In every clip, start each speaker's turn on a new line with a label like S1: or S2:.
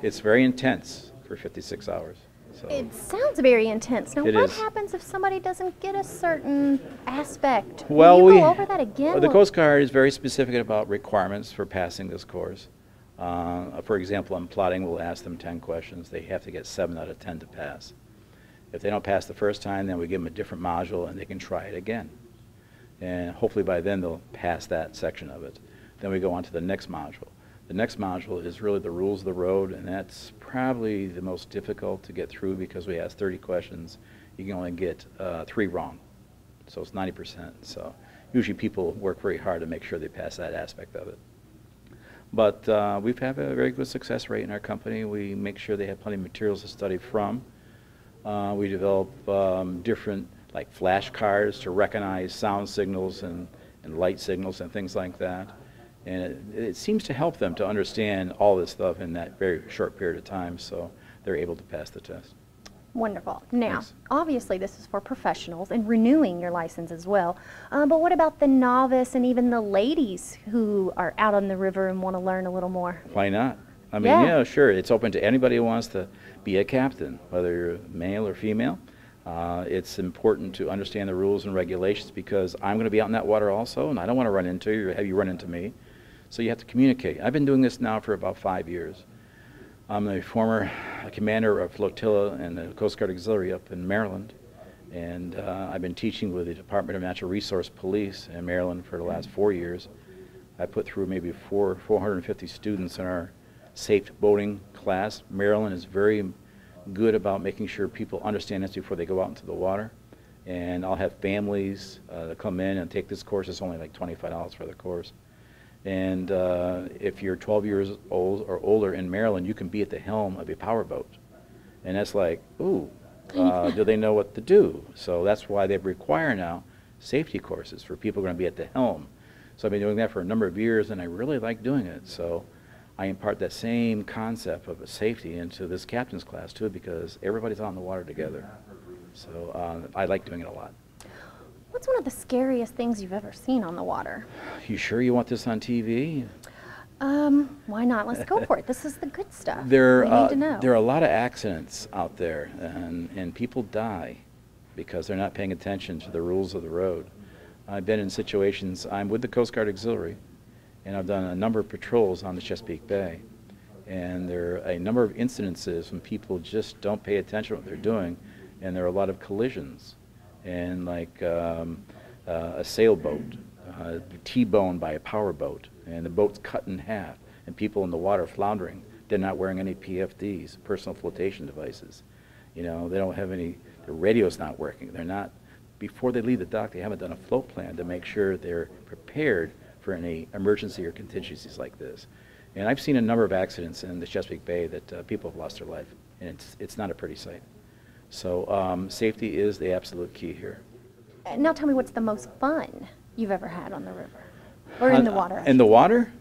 S1: It's very intense for 56 hours. So
S2: It sounds very intense. Now,
S1: It
S2: what
S1: is.
S2: happens if somebody doesn't get a certain aspect?
S1: Well,
S2: Will you go over that again?
S1: the Coast Guard is very specific about requirements for passing this course. For example, on plotting, we'll ask them 10 questions. They have to get 7 out of 10 to pass. If they don't pass the first time, then we give them a different module and they can try it again. And hopefully by then they'll pass that section of it. Then we go on to the next module. The next module is really the rules of the road, and that's probably the most difficult to get through because we ask 30 questions. You can only get 3 wrong. So it's 90%. So usually people work very hard to make sure they pass that aspect of it. But we've had a very good success rate in our company. We make sure they have plenty of materials to study from. We develop different like flashcards to recognize sound signals and light signals and things like that. And it seems to help them to understand all this stuff in that very short period of time, so they're able to pass the test.
S2: Wonderful. Now,
S1: Thanks.
S2: obviously this is for professionals and renewing your license as well. But what about the novice and even the ladies who are out on the river and want to learn a little more?
S1: Why not? I mean,
S2: Yeah.
S1: yeah, sure. It's open to anybody who wants to be a captain, whether you're male or female. It's important to understand the rules and regulations because I'm going to be out in that water also, and I don't want to run into you or have you run into me. So you have to communicate. I've been doing this now for about 5 years. I'm the former commander of flotilla and the Coast Guard Auxiliary up in Maryland, and I've been teaching with the Department of Natural Resource Police in Maryland for the last 4 years. I put through maybe 450 students in our safe boating class. Maryland is very good about making sure people understand this before they go out into the water. And I'll have families that come in and take this course. It's only like $25 for the course. And if you're 12 years old or older in Maryland, you can be at the helm of a powerboat. And that's like, ooh, do they know what to do? So that's why they require now safety courses for people who are going to be at the helm. So I've been doing that for a number of years, and I really like doing it. So I impart that same concept of safety into this captain's class too, because everybody's on the water together. So I like doing it a lot.
S2: What's one of the scariest things you've ever seen on the water?
S1: You sure you want this on TV?
S2: Why not? Let's go for it. This is the good stuff.
S1: There,
S2: we need to know.
S1: there are a lot of accidents out there, and people die because they're not paying attention to the rules of the road. I've been in situations, I'm with the Coast Guard Auxiliary, and I've done a number of patrols on the Chesapeake Bay. And there are a number of incidences when people just don't pay attention to what they're doing, and there are a lot of collisions. And like a sailboat, T-boned by a powerboat, and the boat's cut in half, and people in the water floundering. They're not wearing any PFDs, personal flotation devices. You know, they don't have any, the radio's not working. They're not, before they leave the dock, they haven't done a float plan to make sure they're prepared for any emergency or contingencies like this. And I've seen a number of accidents in the Chesapeake Bay that people have lost their life, and it's not a pretty sight. So safety is the absolute key here.
S2: Now tell me, what's the most fun you've ever had on the river? Or in the water?
S1: In the water,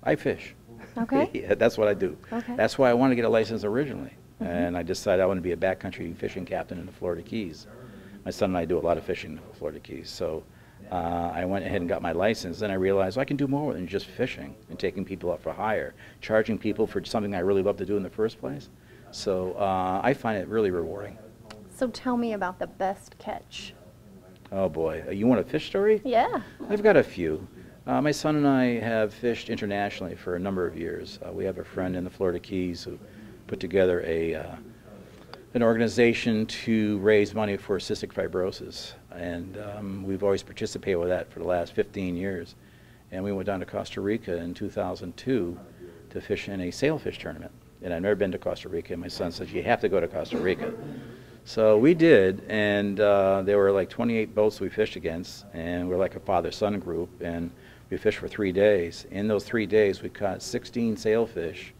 S1: I fish.
S2: Okay.
S1: Yeah, that's what I do.
S2: Okay.
S1: That's why I wanted to get a license originally. And I decided I wanted to be a backcountry fishing captain in the Florida Keys. My son and I do a lot of fishing in the Florida Keys. So I went ahead and got my license. Then I realized I can do more than just fishing and taking people up for hire, charging people for something I really love to do in the first place. So I find it really rewarding.
S2: So tell me about the best catch.
S1: Oh boy, you want a fish story?
S2: Yeah.
S1: I've got a few. My son and I have fished internationally for a number of years. We have a friend in the Florida Keys who put together an organization to raise money for cystic fibrosis. And we've always participated with that for the last 15 years. And we went down to Costa Rica in 2002 to fish in a sailfish tournament. And I've never been to Costa Rica, and my son says, you have to go to Costa Rica. So we did, and there were like 28 boats we fished against, and we're like a father-son group, and we fished for 3 days. In those 3 days, we caught 16 sailfish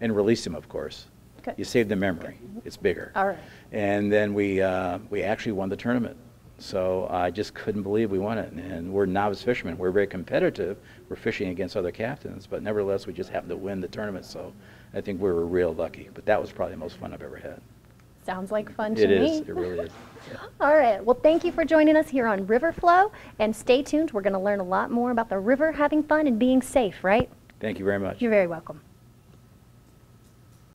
S1: and released them, of course.
S2: Good.
S1: You save the memory. It's bigger.
S2: All right.
S1: And then we actually won the tournament. So I just couldn't believe we won it. And we're novice fishermen. We're very competitive. We're fishing against other captains, but nevertheless, we just happened to win the tournament. So I think we were real lucky. But that was probably the most fun I've ever had.
S2: Sounds like fun to
S1: It
S2: me.
S1: is. It really is. Yeah.
S2: All right. Well, thank you for joining us here on RiverFlow. And stay tuned. We're going to learn a lot more about the river, having fun, and being safe, right?
S1: Thank you very much.
S2: You're very welcome.